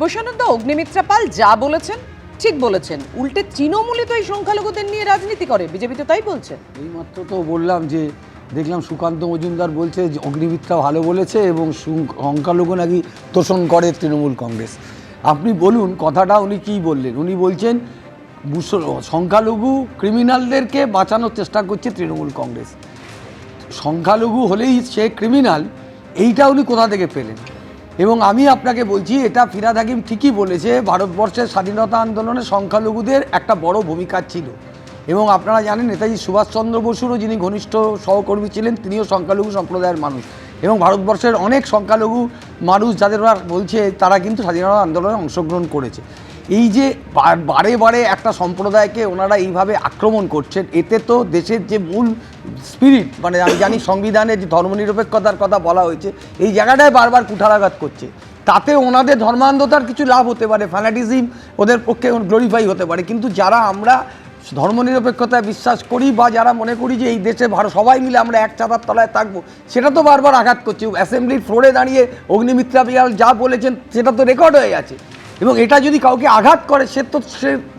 বৈষ্ণবদা, অগ্নিমিত্রা পাল যা বলেছেন ঠিক বলেছেন, উল্টে তৃণমূলই তো এই সংখ্যালঘুদের নিয়ে রাজনীতি করে, বিজেপি তো তাই বলছে। এইমাত্র তো বললাম যে দেখলাম সুকান্ত মজুমদার বলছে যে অগ্নিমিত্রা ভালো বলেছে এবং সংখ্যালঘু নাকি তোষণ করে তৃণমূল কংগ্রেস। আপনি বলুন কথাটা উনি কী বললেন। উনি বলছেন সংখ্যালঘু ক্রিমিনালদেরকে বাঁচানোর চেষ্টা করছে তৃণমূল কংগ্রেস। সংখ্যালঘু হলেই সে ক্রিমিনাল, এইটা উনি কোথা থেকে পেলেন? এবং আমি আপনাকে বলছি, এটা ফিরহাদ হাকিম ঠিকই বলেছে, ভারতবর্ষের স্বাধীনতা আন্দোলনে সংখ্যালঘুদের একটা বড় ভূমিকা ছিল। এবং আপনারা জানেন নেতাজি সুভাষচন্দ্র বসুরও যিনি ঘনিষ্ঠ সহকর্মী ছিলেন, তিনিও সংখ্যালঘু সম্প্রদায়ের মানুষ। এবং ভারতবর্ষের অনেক সংখ্যালঘু মানুষ যাদের ওরা বলছে তারা কিন্তু স্বাধীনতা আন্দোলনে অংশগ্রহণ করেছে। এই যে বারে বারে একটা সম্প্রদায়কে ওনারা এইভাবে আক্রমণ করছেন, এতে তো দেশের যে মূল স্পিরিট, মানে আমি জানি সংবিধানে যে ধর্মনিরপেক্ষতার কথা বলা হয়েছে, এই জায়গাটায় বারবার কুঠারাঘাত করছে। তাতে ওনাদের ধর্মান্ধতার কিছু লাভ হতে পারে, ফ্যানাটিজম ওদের পক্ষে গ্লোরিফাই হতে পারে, কিন্তু যারা আমরা ধর্মনিরপেক্ষতায় বিশ্বাস করি বা যারা মনে করি যে এই দেশে সবাই মিলে আমরা এক ছাতার তলায় থাকবো, সেটা তো বারবার আঘাত করছে। অ্যাসেম্বলির ফ্লোরে দাঁড়িয়ে অগ্নিমিত্রা পাল যা বলেছেন সেটা তো রেকর্ড হয়ে গেছে। এবং এটা যদি কাউকে আঘাত করে সে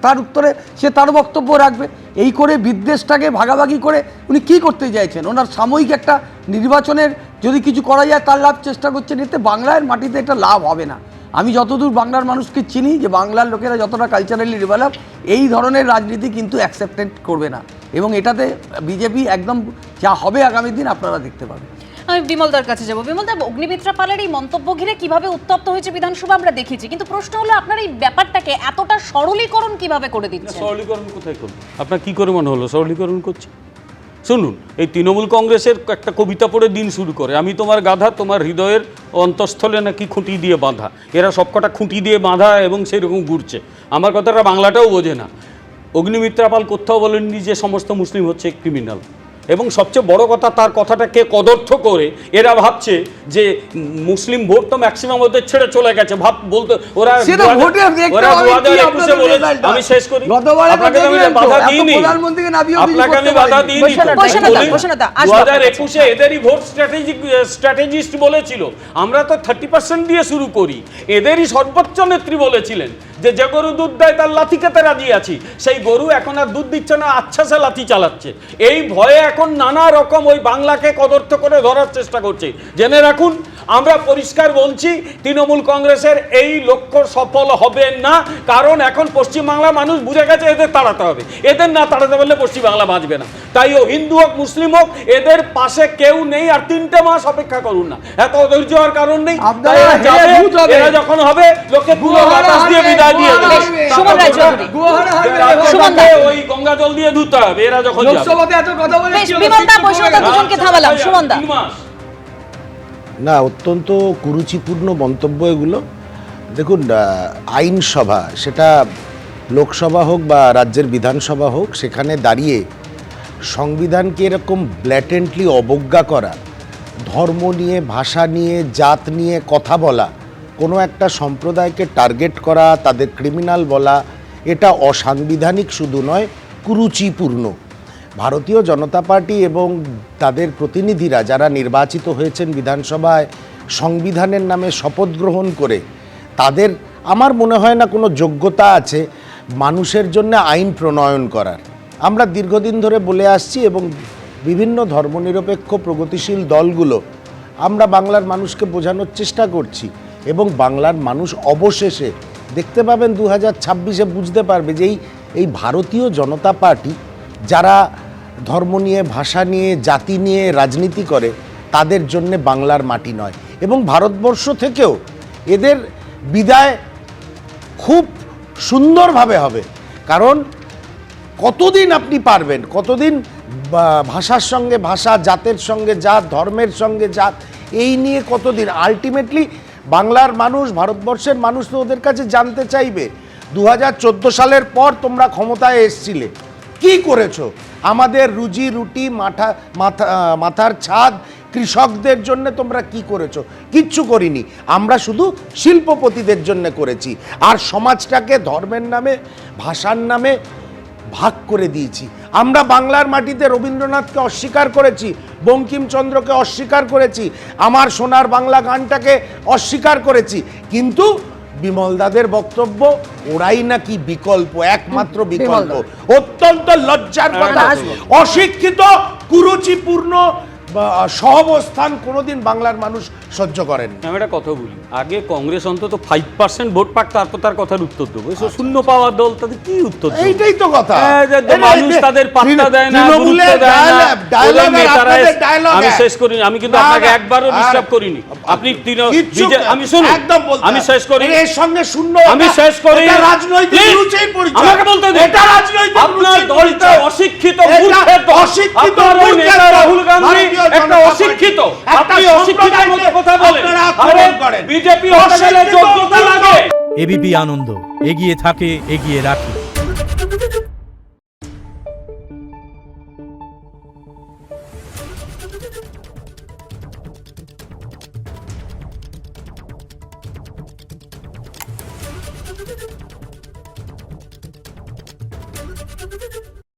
তার উত্তরে সে তার বক্তব্য রাখবে। এই করে বিদ্বেষটাকে ভাগাভাগি করে উনি কী করতে চাইছেন? ওনার সাময়িক একটা নির্বাচনের যদি কিছু করা যায় তার লাভ চেষ্টা করছেন, এতে বাংলার মাটিতে একটা লাভ হবে না। আমি যতদূর বাংলার মানুষকে চিনি, যে বাংলার লোকেরা যতটা কালচারালি ডেভেলপ, এই ধরনের রাজনীতি কিন্তু অ্যাকসেপ্টেড করবে না। এবং এটাতে বিজেপি একদম যা হবে আগামী দিন আপনারা দেখতে পাবেন। আমি বিমলদার কাছে যাবো। বিমলদা, অগ্নিমিত্রা পালের এই মন্তব্য ঘিরে কিভাবে উত্তপ্ত হয়েছে বিধানসভা আমরা দেখেছি, কিন্তু প্রশ্ন হলো আপনার এই ব্যাপারটাকে এতটা সরলীকরণ কিভাবে করে দিচ্ছেন? সরলীকরণ কোথায় করুন? আপনার কি করে মনে হলো সরলীকরণ করছে? শুনুন, এই তৃণমূল কংগ্রেসের একটা কবিতা পড়ে দিন শুরু করে, আমি তোমার গাধা, তোমার হৃদয়ের অন্তঃস্থলে নাকি খুঁটি দিয়ে বাঁধা। এরা সবকটা খুঁটি দিয়ে বাঁধা এবং সেরকম ঘুরছে। আমার কথাটা বাংলাটাও বোঝে না। অগ্নিমিত্রা পাল কোথাও বলেননি যে সমস্ত মুসলিম হচ্ছে ক্রিমিনাল। এবং সবচেয়ে বড় কথা, তার কথাটাকে কদর্থ করে এরা ভাবছে যে মুসলিম ভোট তো ম্যাক্সিমাম ওদের ছেড়ে চলে গেছে। বলতে ওরা 2021-এ বলে, আমি শেষ করি, আপনাকে আমি বাধা দিইনি, আপনাকে আমি বাধা দিইনি। 2021-এ এদেরই ভোট স্ট্র্যাটেজিস্ট বলেছিল আমরা তো 30% দিয়ে শুরু করি। এদেরই সর্বোচ্চ নেত্রী বলেছিলেন যে যে গরু দুধ দেয় তার লাথি খেতে রাজি আছি। সেই গরু এখন আর দুধ দিচ্ছে না, আচ্ছা সে লাথি চালাচ্ছে। এই ভয়ে এখন নানা রকম ওই বাংলাকে কদর্থ করে ধরার চেষ্টা করছে। জেনে রাখুন, আমরা পরিষ্কার বলছি, তৃণমূল কংগ্রেসের এই লক্ষ্য সফল হবে না। কারণ এখন পশ্চিমবাংলার মানুষ বুঝে গেছে এদের তাড়াতে হবে, এদের না তাড়াতে পারলে পশ্চিমবাংলা বাঁচবে না। তাই ও হিন্দু হোক মুসলিম হোক, এদের পাশে কেউ নেই। আর 3টে মাস অপেক্ষা করুন না, এত ধৈর্য হওয়ার কারণ নেই। এরা যখন হবে লোকে বাতাস দিয়ে বিদায় দিয়ে দেবে, ওই গঙ্গা জল দিয়ে ধুতে হবে। এরা যখন না, অত্যন্ত কুরুচিপূর্ণ মন্তব্য এগুলো। দেখুন, আইনসভা, সেটা লোকসভা হোক বা রাজ্যের বিধানসভা হোক, সেখানে দাঁড়িয়ে সংবিধানকে এরকম ব্ল্যাটেন্টলি অবজ্ঞা করা, ধর্ম নিয়ে, ভাষা নিয়ে, জাত নিয়ে কথা বলা, কোনো একটা সম্প্রদায়কে টার্গেট করা, তাদের ক্রিমিনাল বলা, এটা অসাংবিধানিক শুধু নয়, কুরুচিপূর্ণ। ভারতীয় জনতা পার্টি এবং তাদের প্রতিনিধিরা যারা নির্বাচিত হয়েছেন বিধানসভায় সংবিধানের নামে শপথ গ্রহণ করে, তাদের আমার মনে হয় না কোনো যোগ্যতা আছে মানুষের জন্য আইন প্রণয়ন করার। আমরা দীর্ঘদিন ধরে বলে আসছি এবং বিভিন্ন ধর্মনিরপেক্ষ প্রগতিশীল দলগুলো আমরা বাংলার মানুষকে বোঝানোর চেষ্টা করছি। এবং বাংলার মানুষ অবশেষে দেখতে পাবেন 2026-এ বুঝতে পারবে যে এই ভারতীয় জনতা পার্টি যারা ধর্ম নিয়ে, ভাষা নিয়ে, জাতি নিয়ে রাজনীতি করে, তাদের জন্যে বাংলার মাটি নয়। এবং ভারতবর্ষ থেকেও এদের বিদায় খুব সুন্দরভাবে হবে। কারণ কতদিন আপনি পারবেন, কতদিন ভাষার সঙ্গে ভাষা, জাতের সঙ্গে জাত, ধর্মের সঙ্গে জাত, এই নিয়ে কতদিন? আলটিমেটলি বাংলার মানুষ, ভারতবর্ষের মানুষ তো ওদের কাছে জানতে চাইবে 2014 সালের পর তোমরা ক্ষমতায় এসছিলে, কি করেছো? আমাদের রুজি রুটি, মাথার ছাদ, কৃষকদের জন্য তোমরা কি করেছো? কিচ্ছু করিনি। আমরা শুধু শিল্পপতিদের জন্য করেছি। আর সমাজটাকে ধর্মের নামে, ভাষার নামে ভাগ করে দিয়েছি। আমরা বাংলার মাটিতে রবীন্দ্রনাথকে অস্বীকার করেছি, বঙ্কিমচন্দ্রকে অস্বীকার করেছি, আমার সোনার বাংলা গানটাকে অস্বীকার করেছি, কিন্তু বিমলদাদের বক্তব্য ওরাই নাকি বিকল্প, একমাত্র বিকল্প। বিমলদা। অত্যন্ত লজ্জার কথা। আসবো। অশিক্ষিত, কুরুচিপূর্ণ সহাবস্থান কোনোদিন বাংলার মানুষ সহ্য করেন। আমি একটা কথা বলি, আগে কংগ্রেস অন্তত 5% ভোট পাক, তারপর তার কথার উত্তর দেবো। এসব শূন্য পাওয়ার দল, তাদের কি উত্তর দেবো? এইটাই তো কথা। মানুষ তাদের পাত্তা দেয় না, গুরুত্ব দেয় না। ওদের নেতারা- আমি শেষ করিনি, আমি কিন্তু আপনাকে একবারও ডিস্টার্ব করিনি। আপনি আমি শুনুন, আমি শেষ করি, এর সঙ্গে শূন্য, আমি শেষ করি। এটা রাজনৈতিক Please, রুচির পরিচয়। আমাকে বলতে দিন। এটা রাজনৈতিক আপনার রুচির দলটা পরিচয়। অশিক্ষিত, এটা মূর্খের দল। অশিক্ষিত, আপনার ওই মূর্খের নেতা দল। রাহুল গান্ধী ভারতীয় একটা জনতা পার্টি। অশিক্ষিত। একটা আপনি অশিক্ষিতের মতো কথা বলেন। আপনারা আক্রমণ করেন। বিজেপি হতে গেলে যোগ্যতা লাগে। এবিপি আনন্দ, এগিয়ে থাকে, এগিয়ে রাখে। Thank you.